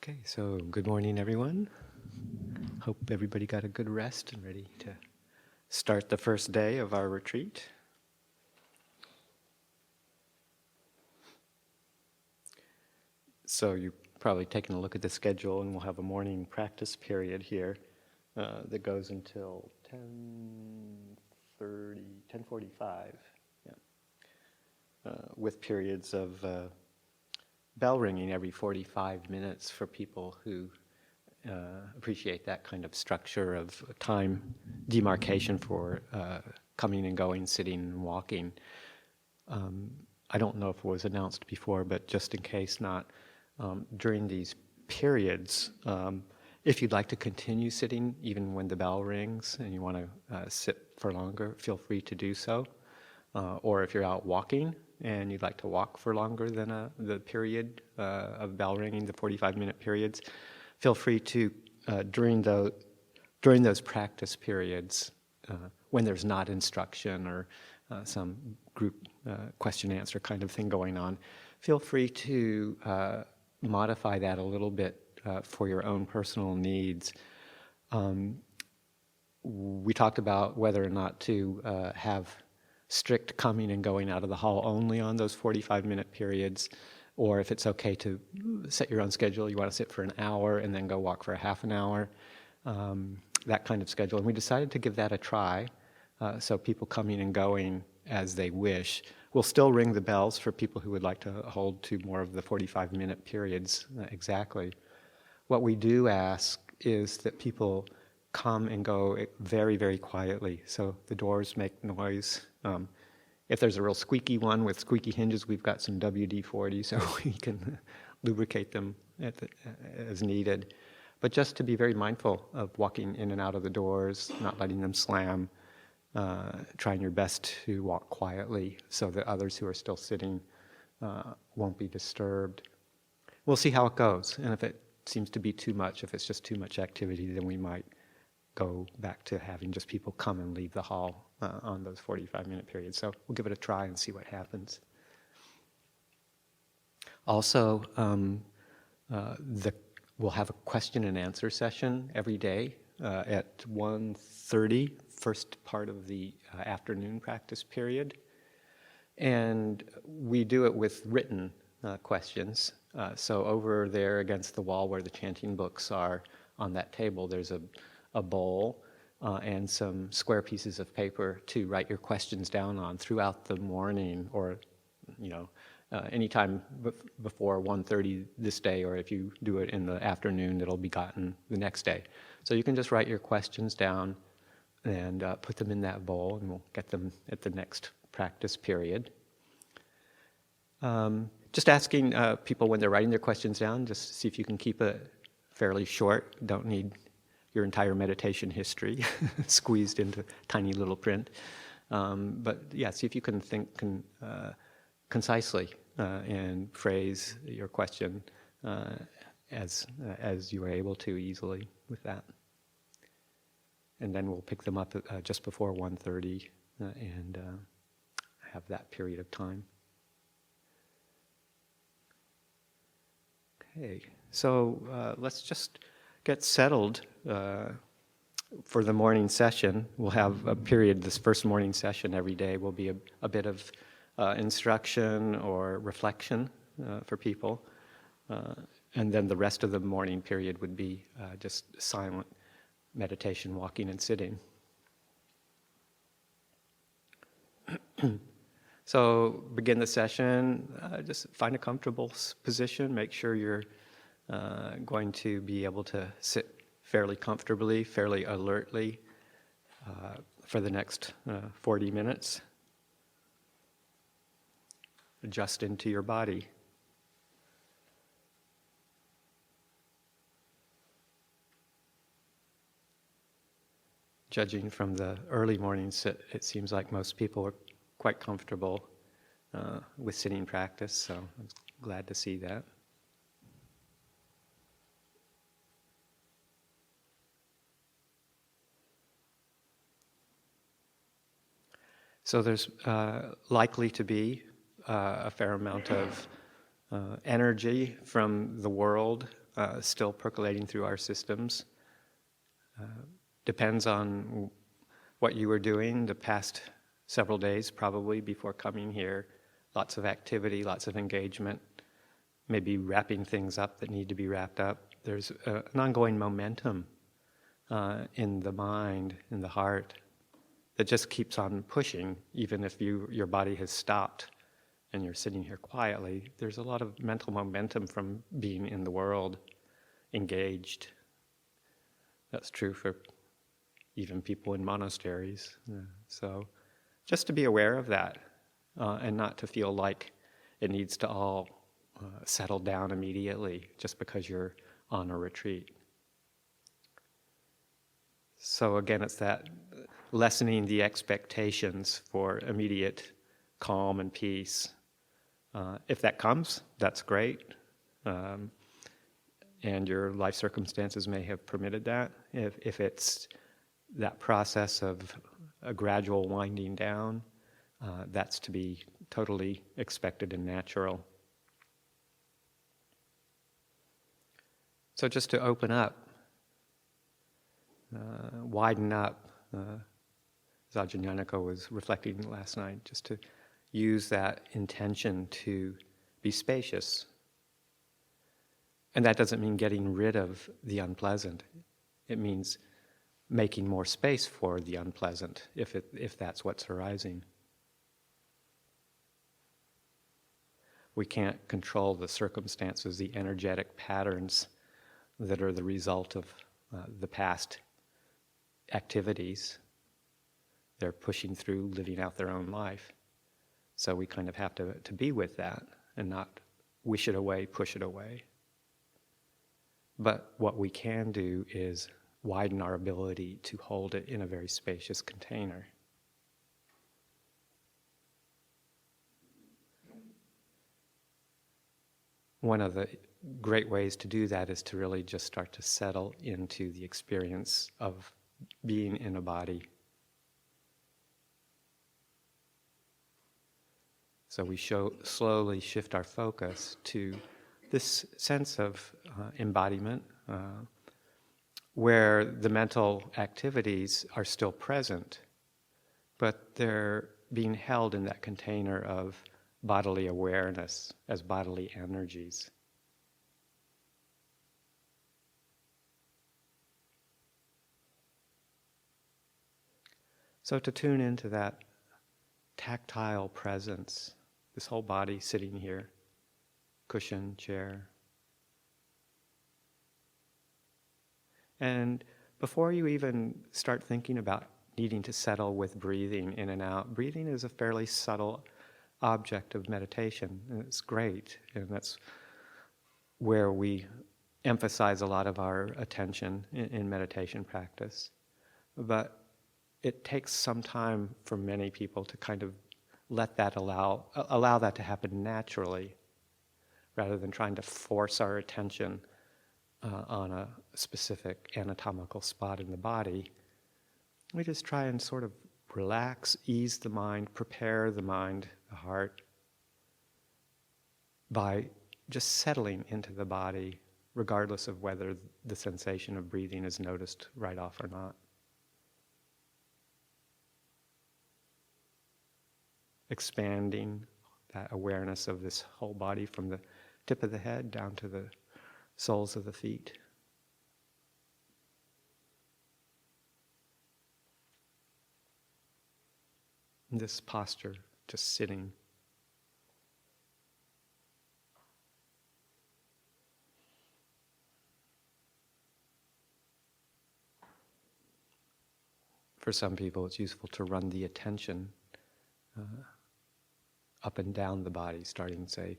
Okay, so good morning, everyone. Hope everybody got a good rest and ready to start the first day of our retreat. So you've probably taken a look at the schedule, and we'll have a morning practice period here that goes until 10:45, with periods of bell ringing every 45 minutes for people who appreciate that kind of structure of time demarcation for coming and going, sitting and walking. I don't know if it was announced before, but just in case not, during these periods, if you'd like to continue sitting even when the bell rings and you want to sit for longer, feel free to do so. Or if you're out walking and you'd like to walk for longer than the period of bell ringing, the 45-minute periods, feel free to, during those practice periods, when there's not instruction or some group question-answer kind of thing going on, feel free to modify that a little bit for your own personal needs. We talked about whether or not to have strict coming and going out of the hall only on those 45-minute periods, or if it's okay to set your own schedule. You want to sit for an hour and then go walk for a half an hour, that kind of schedule. And we decided to give that a try, so people coming and going as they wish. We'll still ring the bells for people who would like to hold to more of the 45-minute periods exactly. What we do ask is that people come and go very, very quietly, so the doors make noise. If there's a real squeaky one with squeaky hinges, we've got some WD-40, so we can lubricate them as needed. But just to be very mindful of walking in and out of the doors, not letting them slam, trying your best to walk quietly so that others who are still sitting won't be disturbed. We'll see how it goes, and if it seems to be too much, if it's just too much activity, then we might go back to having just people come and leave the hall on those 45-minute periods. So we'll give it a try and see what happens. Also, we'll have a question and answer session every day at 1:30, first part of the afternoon practice period. And we do it with written questions. So over there against the wall where the chanting books are on that table, there's a bowl and some square pieces of paper to write your questions down on throughout the morning, or anytime before 1:30 this day, or if you do it in the afternoon, it'll be gotten the next day. So you can just write your questions down and put them in that bowl, and we'll get them at the next practice period. Just asking people when they're writing their questions down, just see if you can keep it fairly short. Don't need your entire meditation history squeezed into tiny little print. But yeah, see if you can think concisely and phrase your question as you are able to easily with that. And then we'll pick them up just before 1:30 and have that period of time. Okay, so let's just get settled for the morning session. We'll have a period, this first morning session every day will be a bit of instruction or reflection for people. And then the rest of the morning period would be just silent meditation, walking and sitting. So begin the session, just find a comfortable position, make sure you're going to be able to sit fairly comfortably, fairly alertly for the next 40 minutes. Adjust into your body. Judging from the early morning sit, it seems like most people are quite comfortable with sitting practice, so I'm glad to see that. So there's likely to be a fair amount of energy from the world still percolating through our systems. Depends on what you were doing the past several days, probably, before coming here. Lots of activity, lots of engagement, maybe wrapping things up that need to be wrapped up. There's an ongoing momentum in the mind, in the heart, that just keeps on pushing, even if your body has stopped and you're sitting here quietly. There's a lot of mental momentum from being in the world, engaged. That's true for even people in monasteries. So just to be aware of that and not to feel like it needs to all settle down immediately just because you're on a retreat. So again, it's that lessening the expectations for immediate calm and peace. If that comes, that's great. And your life circumstances may have permitted that. If it's that process of a gradual winding down, that's to be totally expected and natural. So just to open up, widen up, as Ajahn Yanako was reflecting last night, just to use that intention to be spacious. And that doesn't mean getting rid of the unpleasant. It means making more space for the unpleasant, if that's what's arising. We can't control the circumstances, the energetic patterns that are the result of the past activities. They're pushing through, living out their own life. So we kind of have to be with that and not wish it away, push it away. But what we can do is widen our ability to hold it in a very spacious container. One of the great ways to do that is to really just start to settle into the experience of being in a body. So we slowly shift our focus to this sense of embodiment, where the mental activities are still present, but they're being held in that container of bodily awareness as bodily energies. So to tune into that tactile presence, this whole body sitting here, cushion, chair. And before you even start thinking about needing to settle with breathing in and out, breathing is a fairly subtle object of meditation, and it's great, and that's where we emphasize a lot of our attention in meditation practice. But it takes some time for many people to kind of let that allow that to happen naturally, rather than trying to force our attention on a specific anatomical spot in the body. We just try and sort of relax, ease the mind, prepare the mind, the heart, by just settling into the body, regardless of whether the sensation of breathing is noticed right off or not. Expanding that awareness of this whole body from the tip of the head down to the soles of the feet. In this posture, just sitting. For some people, it's useful to run the attention up and down the body, starting, say,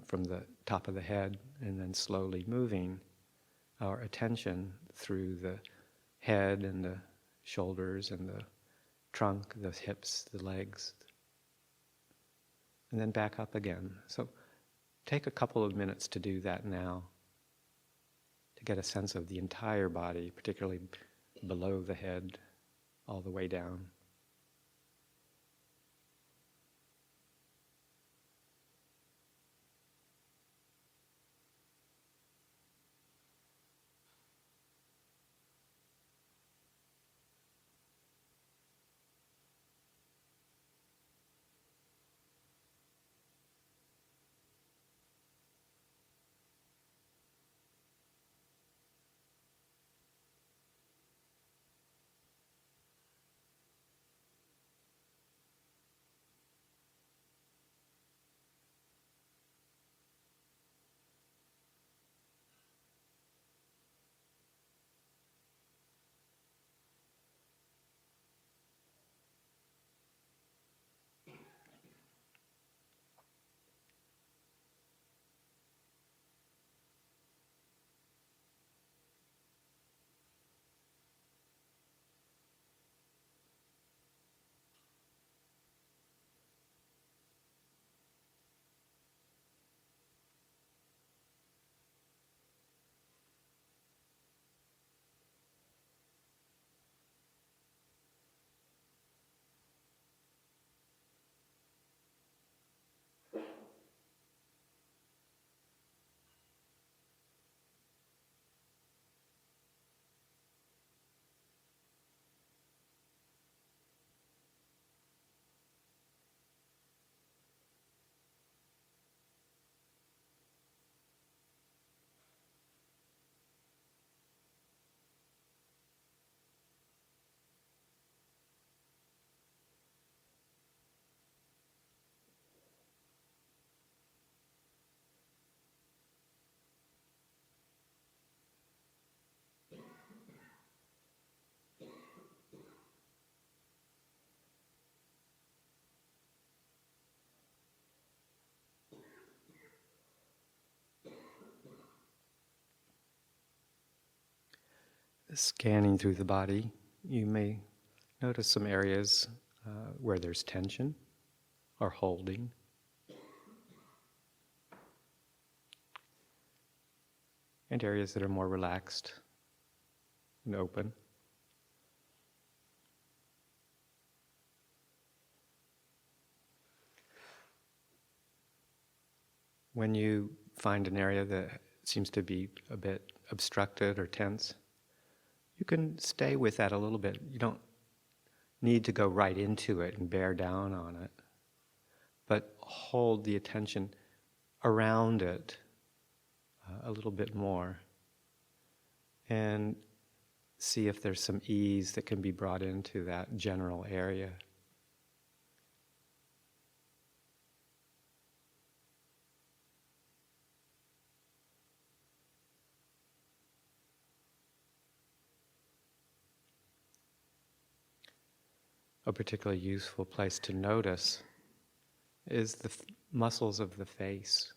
from the top of the head, and then slowly moving our attention through the head and the shoulders and the trunk, the hips, the legs, and then back up again. So take a couple of minutes to do that now, to get a sense of the entire body, particularly below the head, all the way down. Scanning through the body, you may notice some areas where there's tension or holding. And areas that are more relaxed and open. When you find an area that seems to be a bit obstructed or tense, you can stay with that a little bit. You don't need to go right into it and bear down on it, but hold the attention around it a little bit more and see if there's some ease that can be brought into that general area. A particularly useful place to notice is the muscles of the face.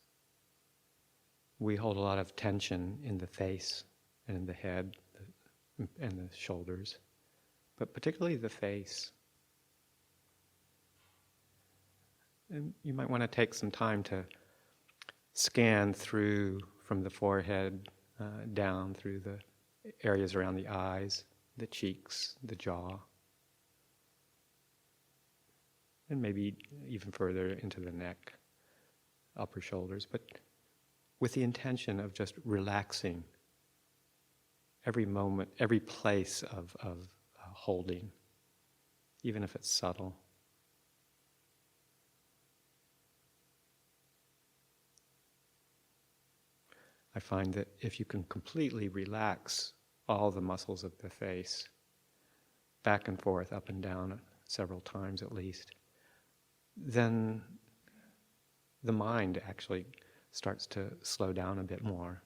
We hold a lot of tension in the face and in the head and the shoulders, but particularly the face. And you might want to take some time to scan through from the forehead down through the areas around the eyes, the cheeks, the jaw, and maybe even further into the neck, upper shoulders, but with the intention of just relaxing every moment, every place of holding, even if it's subtle. I find that if you can completely relax all the muscles of the face, back and forth, up and down, several times at least, then the mind actually starts to slow down a bit more.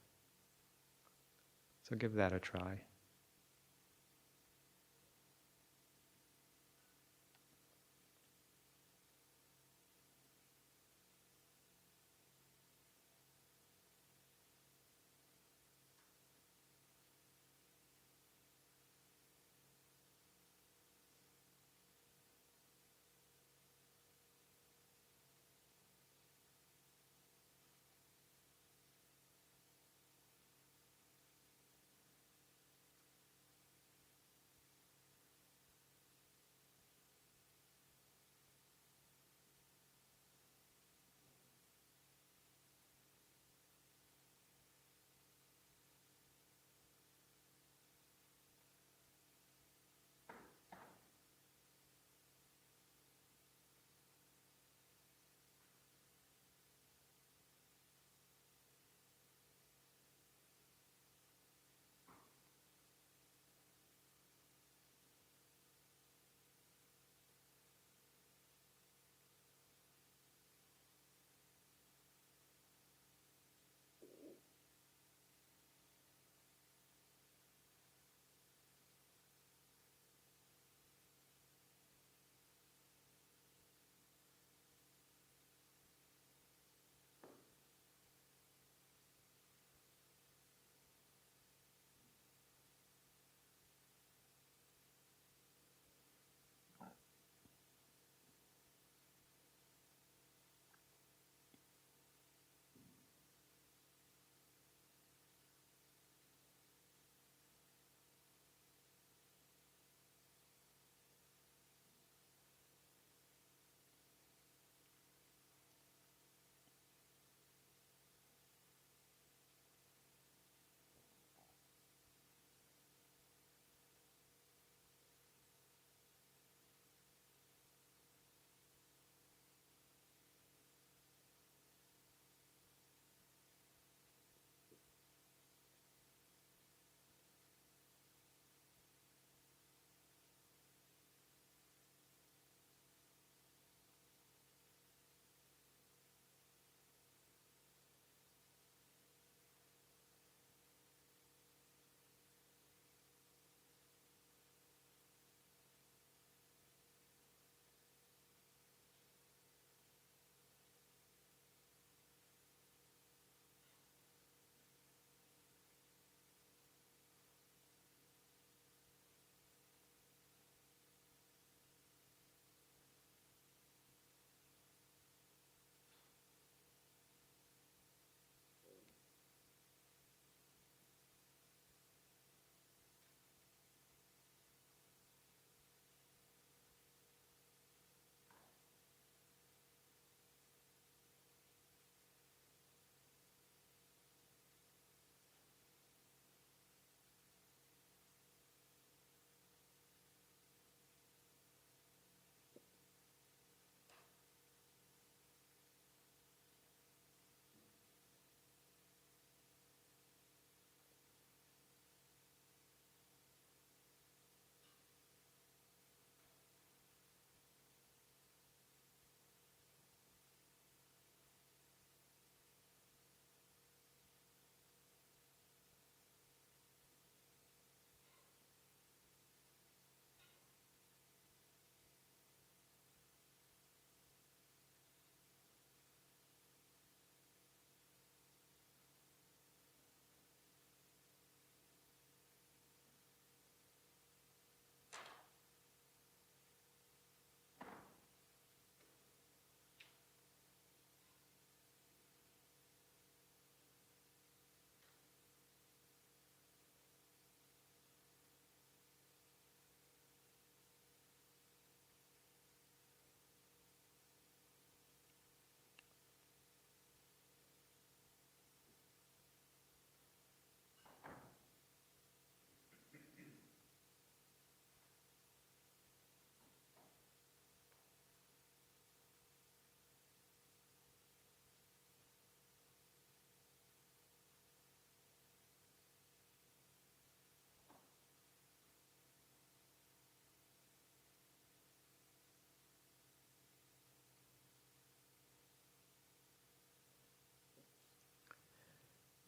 So give that a try.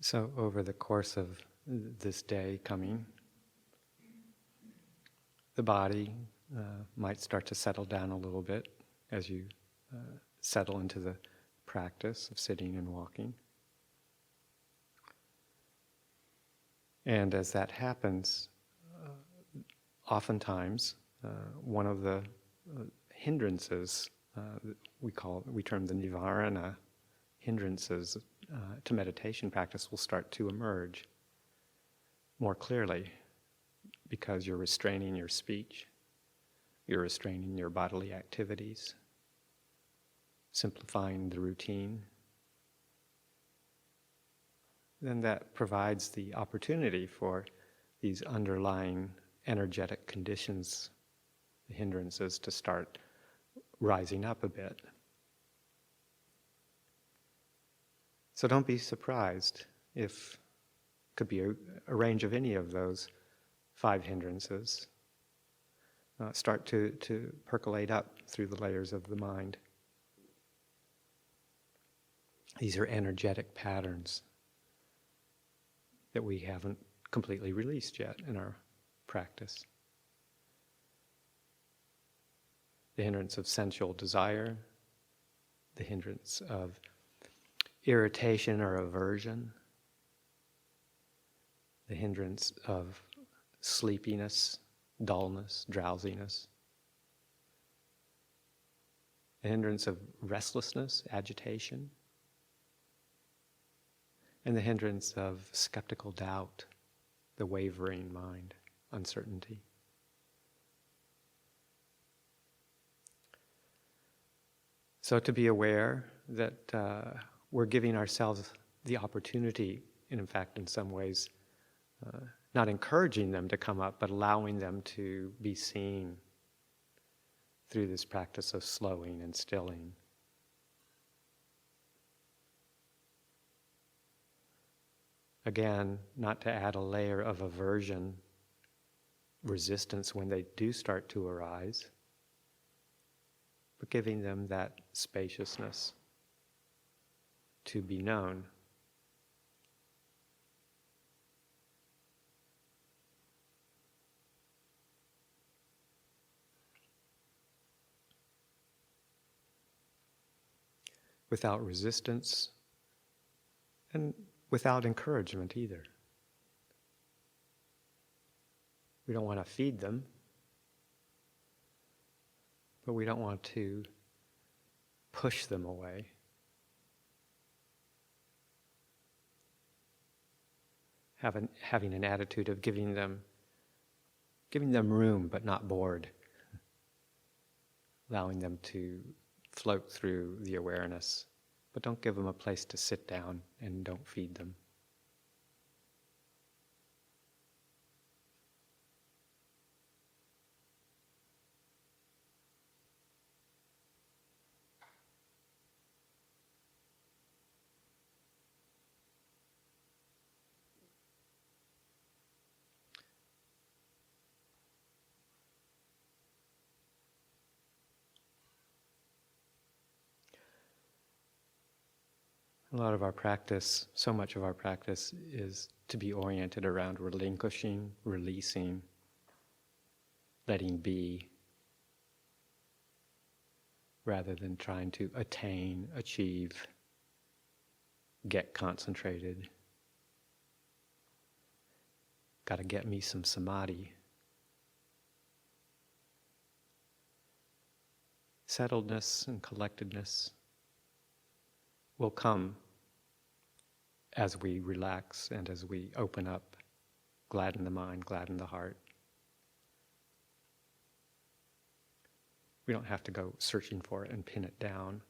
So over the course of this day coming, the body might start to settle down a little bit as you settle into the practice of sitting and walking. And as that happens, oftentimes one of the hindrances, we term the nivarana hindrances to meditation practice, will start to emerge more clearly, because you're restraining your speech, you're restraining your bodily activities, simplifying the routine. Then that provides the opportunity for these underlying energetic conditions, the hindrances, to start rising up a bit. So don't be surprised if it could be a range of any of those 5 hindrances start to percolate up through the layers of the mind. These are energetic patterns that we haven't completely released yet in our practice. The hindrance of sensual desire, the hindrance of irritation or aversion, the hindrance of sleepiness, dullness, drowsiness, the hindrance of restlessness, agitation, and the hindrance of skeptical doubt, the wavering mind, uncertainty. So to be aware that we're giving ourselves the opportunity, and in fact, in some ways, not encouraging them to come up, but allowing them to be seen through this practice of slowing and stilling. Again, not to add a layer of aversion, resistance when they do start to arise, but giving them that spaciousness to be known. Without resistance and without encouragement either. We don't want to feed them, but we don't want to push them away. Having an attitude of giving them room but not bored, allowing them to float through the awareness, but don't give them a place to sit down, and don't feed them. A lot of our practice, so much of our practice, is to be oriented around relinquishing, releasing, letting be, rather than trying to attain, achieve, get concentrated. Got to get me some samadhi. Settledness and collectedness will come as we relax and as we open up, gladden the mind, gladden the heart. We don't have to go searching for it and pin it down.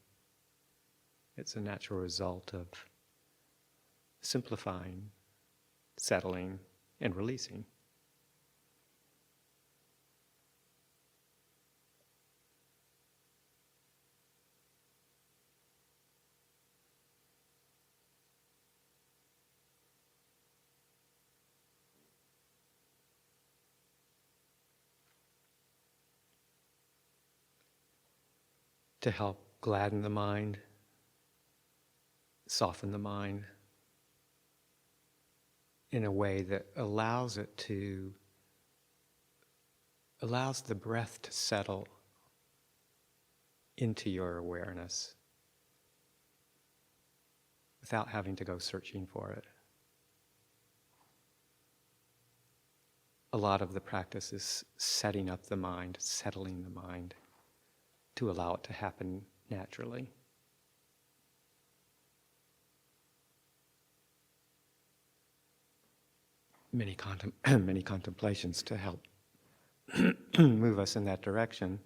It's a natural result of simplifying, settling, and releasing. To help gladden the mind, soften the mind, in a way that allows the breath to settle into your awareness without having to go searching for it. A lot of the practice is setting up the mind, settling the mind to allow it to happen naturally. Many contemplations to help move us in that direction.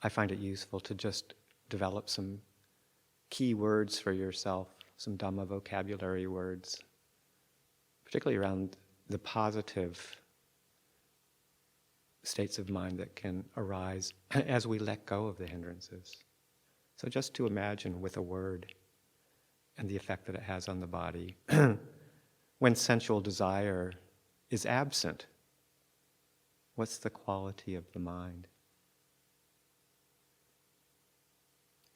I find it useful to just develop some key words for yourself, some Dhamma vocabulary words, particularly around the positive states of mind that can arise as we let go of the hindrances. So just to imagine with a word and the effect that it has on the body. When sensual desire is absent, what's the quality of the mind?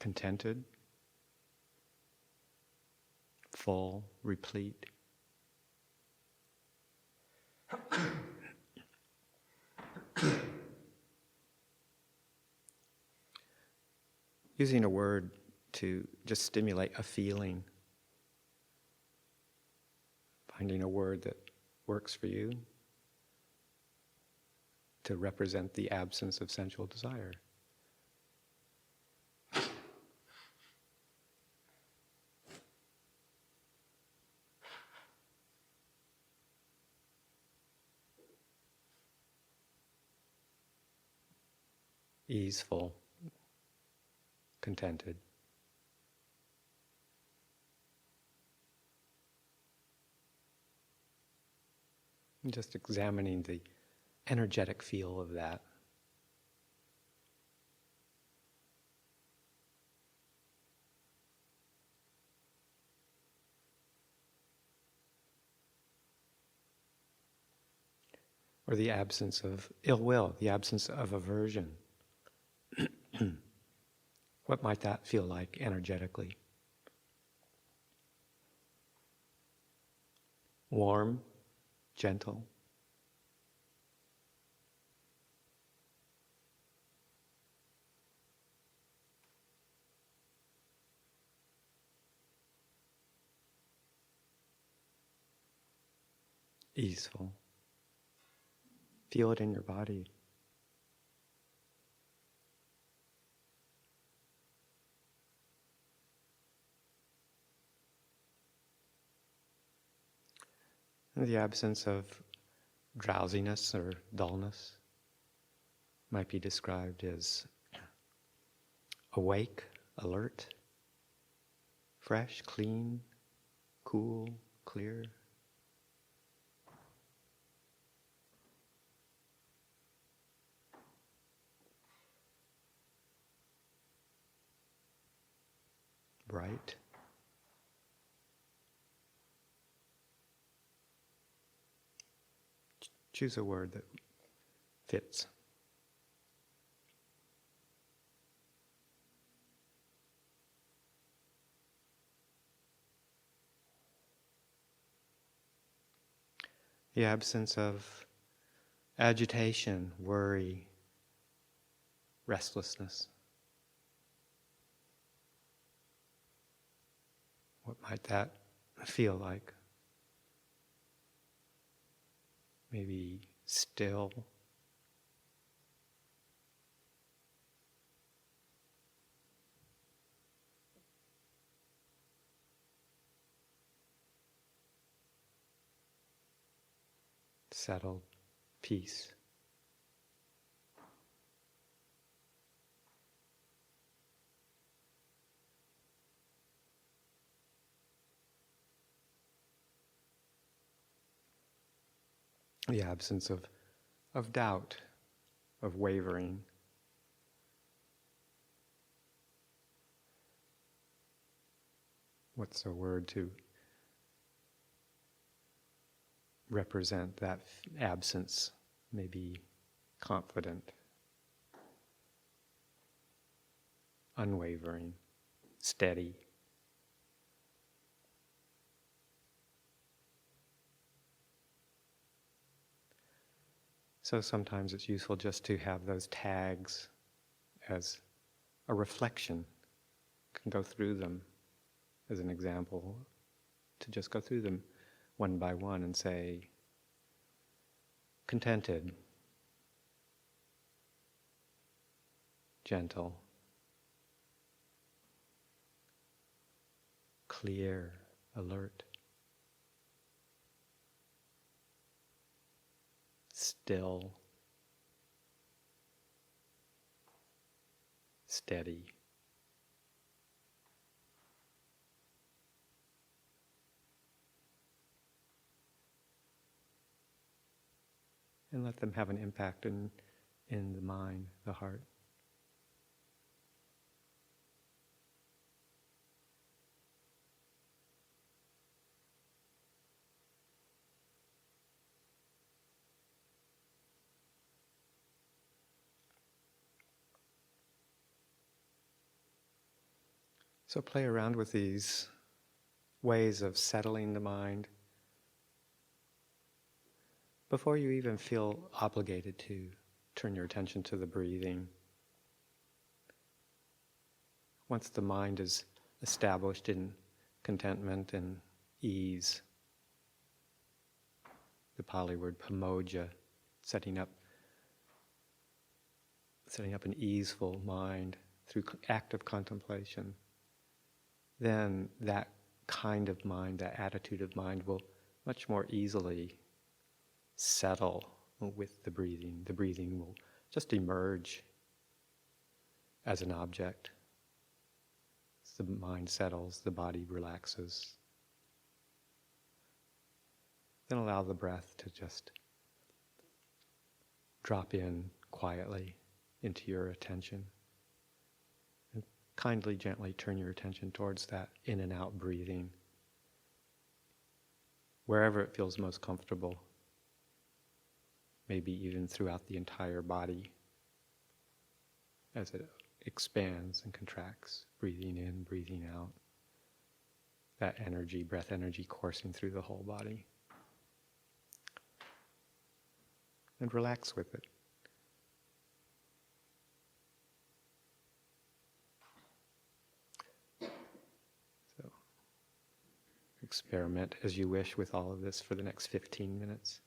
Contented? Full? Replete? Using a word to just stimulate a feeling. Finding a word that works for you to represent the absence of sensual desire. Easeful, contented. And just examining the energetic feel of that. Or the absence of ill will, the absence of aversion. What might that feel like energetically? Warm, gentle. Easeful. Feel it in your body. And the absence of drowsiness or dullness might be described as awake, alert, fresh, clean, cool, clear. Bright. Choose a word that fits. The absence of agitation, worry, restlessness. What might that feel like? Maybe still. Settled, peace. The absence of doubt, of wavering. What's a word to represent that absence? Maybe confident, unwavering, steady. So sometimes it's useful just to have those tags as a reflection. Can go through them as an example, to just go through them one by one and say, contented, gentle, clear, alert, still, steady. And let them have an impact in the mind, the heart. So play around with these ways of settling the mind before you even feel obligated to turn your attention to the breathing. Once the mind is established in contentment and ease, the Pali word pamoja, setting up an easeful mind through active contemplation, then that kind of mind, that attitude of mind will much more easily settle with the breathing. The breathing will just emerge as an object. As the mind settles, the body relaxes. Then allow the breath to just drop in quietly into your attention. And kindly, gently turn your attention towards that in and out breathing, wherever it feels most comfortable. Maybe even throughout the entire body as it expands and contracts, breathing in, breathing out. That energy, breath energy coursing through the whole body. And relax with it. So, experiment as you wish with all of this for the next 15 minutes.